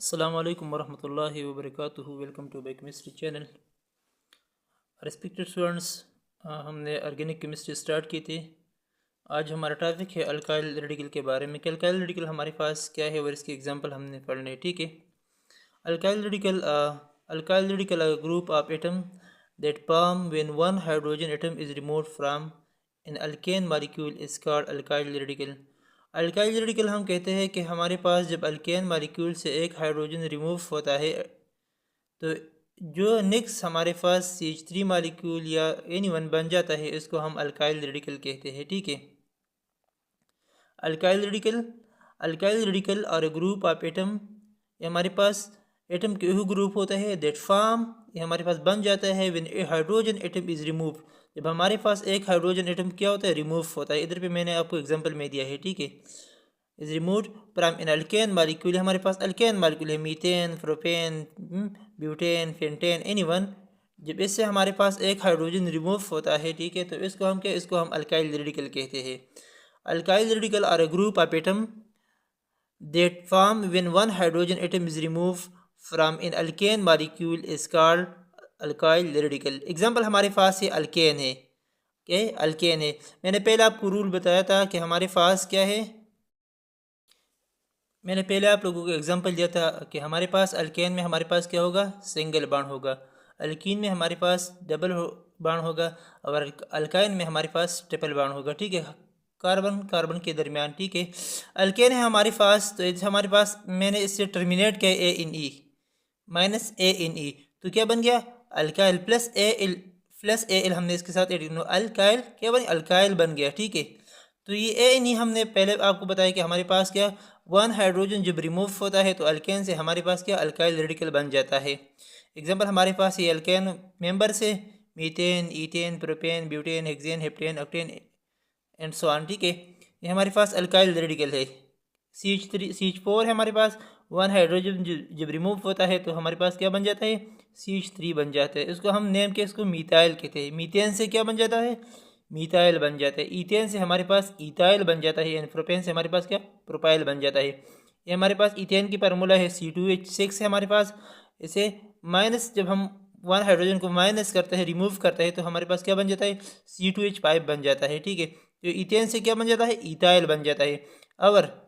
Assalamu alaikum warahmatullahi wabarakatuh. Welcome to Biochemistry channel. Respected students, हमने organic chemistry start की थी। आज हमारा टॉपिक है अल्काइल रेडिकल के बारे में कि अल्काइल रेडिकल हमारे पास क्या है और इसकी एग्जांपल हमने पढ़ने। ठीक है। Alkyl radical a group of atom that form when one hydrogen atom is removed from an alkane molecule is called alkyl radical. Alkyl radical हम कहते हैं कि हमारे पास जब अल्केन मालिक्यूल से एक हाइड्रोजन रिमूव होता है तो जो नेक्स्ट हमारे पास CH3 मालिक्यूल या एनी वन बन जाता है, इसको हम अल्काइल रेडिकल कहते हैं। ठीक है। अल्काइल रेडिकल और ए ग्रुप ऑफ एटम, ये हमारे पास एटम के वही ग्रुप होता है दैट फॉर्म, ये हमारे पास बन जाता है when A hydrogen atom is remove, जब हमारे पास एक हाइड्रोजन एटम क्या होता है, रिमूव होता है। इधर पे मैंने आपको एग्जांपल में दिया है। ठीक है। Is removed from an alkane molecule, हमारे पास अल्केन मालिक्यूल है, methane, propane, butane, pentane, anyone. जब इससे हमारे पास एक हाइड्रोजन रिमूव होता है, ठीक है, तो इसको हम अल्काइल रेडिकल कहते हैं। Alkyl radical are a group of atom that form when one hydrogen atom is remove from an alkane molecule is called alkyl radical. Example हमारे पास ये अल्केन है, क्या है, अल्केन है। मैंने पहले आपको रूल बताया था कि हमारे पास क्या है, मैंने पहले आप लोगों को एग्जांपल दिया था कि हमारे पास अल्केन में हमारे पास क्या होगा, सिंगल बॉन्ड होगा। अल्कीन में हमारे पास डबल बॉन्ड होगा और अल्काइन में हमारे पास ट्रिपल बॉन्ड होगा। ठीक है, कार्बन कार्बन के दरमियान। ठीक है। अल्केन है हमारे पास, तो हमारे पास मैंने इससे टर्मिनेट किया ए इन ई माइनस ए इन ई, तो क्या बन गया, अल्काइल प्लस ए एल हमने इसके साथ अल्काइल क्या बन, अल्काइल बन गया। ठीक है। तो ये ए इन ई हमने पहले आपको बताया कि हमारे पास क्या, वन हाइड्रोजन जब रिमूव होता है तो अल्केन से हमारे पास क्या, अल्काइल रेडिकल बन जाता है। एग्जांपल हमारे पास ये अल्केन मेंबर से methane, ethane, propane, butane, hexane, heptane, octane and so on. ठीक है। ये हमारे पास अल्काइल रेडिकल है। CH4 है हमारे पास, वन हाइड्रोजन जब रिमूव होता है तो हमारे पास क्या बन जाता है, CH3 बन जाता है। इसको हम नेम के इसको मीथाइल कहते हैं। मीथेन से क्या बन जाता है, मीथाइल बन जाता है। ईथेन से हमारे पास इथाइल बन जाता है। प्रोपेन से हमारे पास क्या, प्रोपाइल बन जाता है। ये हमारे पास ईथेन की फार्मूला है C2H6 है हमारे पास। इसे माइनस, जब हम वन हाइड्रोजन को माइनस करते हैं, रिमूव करते हैं, तो हमारे पास क्या बन जाता है, C2H5 बन जाता है। ठीक है। तो ईथेन से क्या बन जाता है, इथाइल बन जाता है। और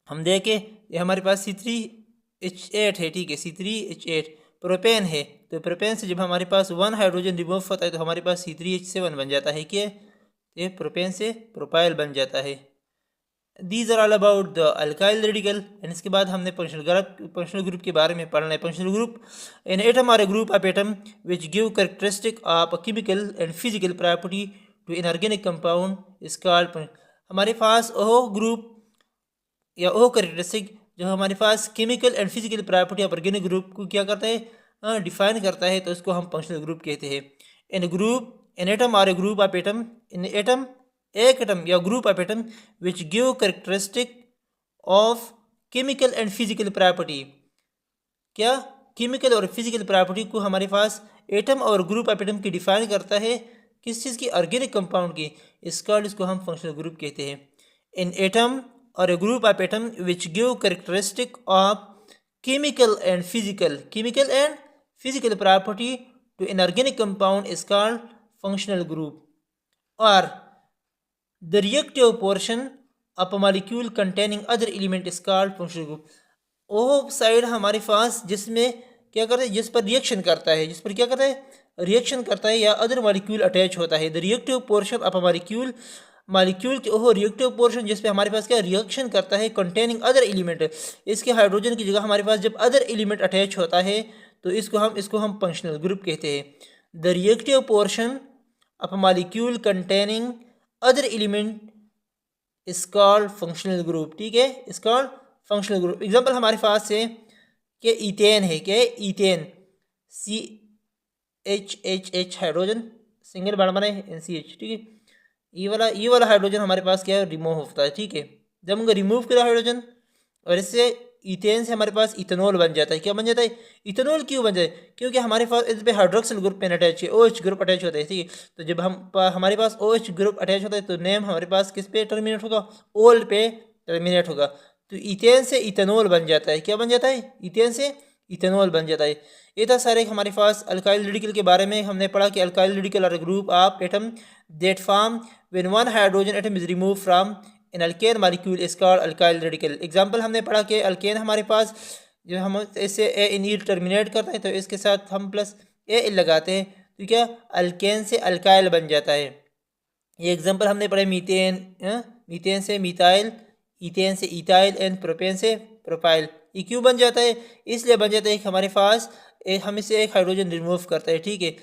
हम देखें ये हमारे पास C3H8 है। ठीक है, C3H8 प्रोपेन है, तो प्रोपेन से जब हमारे पास वन हाइड्रोजन रिमूव होता है तो हमारे पास C3H7 बन जाता है। क्या, ये प्रोपेन से प्रोपाइल बन जाता है। These are all about the alkyl radical. And इसके बाद हमने फंक्शनल ग्रुप के बारे में पढ़ना है। Functional group an atom are a group of atom which give characteristic of a chemical and physical property to an organic compound is called. हमारे पास वो ग्रुप या वो कैरेक्टरिस्टिक जो हमारे पास chemical and physical property of organic group को क्या करता है, डिफाइन करता है, तो इसको हम फंक्शनल ग्रुप कहते हैं। In group an atom are a group of atom, in atom एक एटम या group of atom which give characteristic of chemical and physical property, क्या, केमिकल और फिजिकल प्रॉपर्टी को हमारे पास एटम और ग्रुप ऑफ एटम की डिफाइन करता है, किस चीज़ की, ऑर्गेनिक कंपाउंड की, इसको हम फंक्शनल ग्रुप कहते हैं। इन atom or a group of atom which give characteristic of chemical and physical property to an organic compound is called functional group. Or the reactive portion of a molecule containing other element is called functional group. वो side हमारे पास जिसमें क्या करता है, जिस पर reaction करता है, जिस पर क्या करता है, रिएक्शन करता है या अदर मॉलिक्यूल अटैच होता है। The reactive portion of a molecule के वो रिएक्टिव पोर्शन जिस पे हमारे पास क्या, रिएक्शन करता है, कंटेनिंग अदर एलिमेंट, इसके हाइड्रोजन की जगह हमारे पास जब अदर एलिमेंट अटैच होता है तो इसको हम फंक्शनल ग्रुप कहते हैं। The reactive portion of a molecule containing other element is called functional group. ठीक है, is called functional group. Example हमारे पास है कि ईथेन है, क्या है, ethane, CHH hydrogen single bond बना है NCH। ठीक है, ये वाला हाइड्रोजन हमारे पास क्या है, रिमूव होता है। ठीक है, जब हम रिमूव किया हाइड्रोजन और इससे ईथेन से हमारे पास इथेनॉल बन जाता है। क्या बन जाता है, इथेनॉल क्यों बन जाए, क्योंकि हमारे पास इस पे हाइड्रोक्सिल ग्रुप पेन अटैच है, OH ग्रुप अटैच होता है। ठीक है, तो जब हमारे पास OH ग्रुप अटैच होता है तो नेम हमारे पास किस पे टर्मिनेट होगा, ओल पे टर्मिनेट होगा। तो इथेन से इथेनॉल बन जाता है। क्या बन जाता है? इथेन से इथेनॉल बन जाता है। ये था सारे हमारे पास अल्काइल रेडिकल के बारे में। हमने पढ़ा कि alkyl radical are group of atom that form when one hydrogen atom is remove from an alkane molecule is called alkyl radical. Example हमने पढ़ा कि अल्केन हमारे पास जो हम इससे ए इन ई टर्मिनेट करते हैं तो इसके साथ हम प्लस ए लगाते हैं तो क्या अल्केन से अल्काइल बन जाता है। ये एग्जांपल हमने पढ़े मीथेन, मीथेन से मिथाइल, इथेन से इथाइल एंड प्रोपेन से प्रोपाइल। ये क्यों बन जाता है? इसलिए बन जाता है कि हमारे पास हम इससे एक हाइड्रोजन रिमूव करते हैं, ठीक है।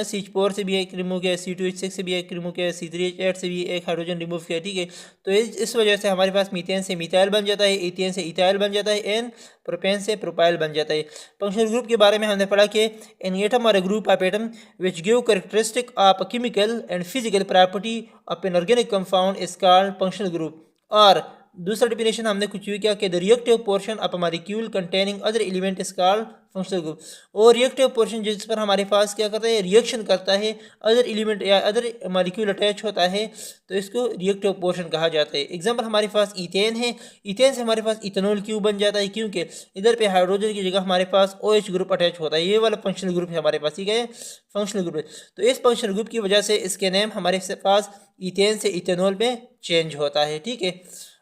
CH4 से भी एक रिमूव किया, C2H6 से भी एक रिमूव किया, C3H8 से भी एक हाइड्रोजन रिमूव किया, ठीक है। तो इस वजह से हमारे पास मीथेन से मिथाइल बन जाता है, इथेन से इथाइल बन जाता है एंड प्रोपेन से प्रोपाइल बन जाता है। फंक्शनल ग्रुप के बारे में हमने पढ़ा कि एन एटम और a group of atom which give characteristic of a chemical and physical property of an organic compound is called functional group. और दूसरा डिफिनेशन हमने कुछ भी किया कि the reactive portion of a molecule containing other element is called functional group. और reactive portion जिस पर हमारे पास क्या करता है, रिएक्शन करता है, अदर एलिमेंट या अदर मॉलिक्यूल अटैच होता है तो इसको रिएक्टिव पोर्शन कहा जाता है। एग्जांपल हमारे पास इथेन है, इथेन से हमारे पास इथेनॉल क्यों बन जाता है? क्योंकि इधर पे हाइड्रोजन की जगह हमारे पास OH ग्रुप अटैच होता है। ये वाला फंक्शनल ग्रुप है हमारे पास, ठीक है, फंक्शनल ग्रुप है। तो इस फंक्शनल ग्रुप की वजह से इसके नेम हमारे पास इथेन से इथेनॉल में चेंज होता है, ठीक है।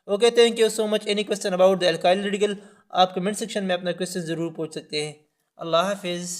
Okay, thank you so much. Any question about the alkyl radical आप कमेंट सेक्शन में अपना क्वेश्चन ज़रूर पूछ सकते हैं। अल्लाह हाफिज़।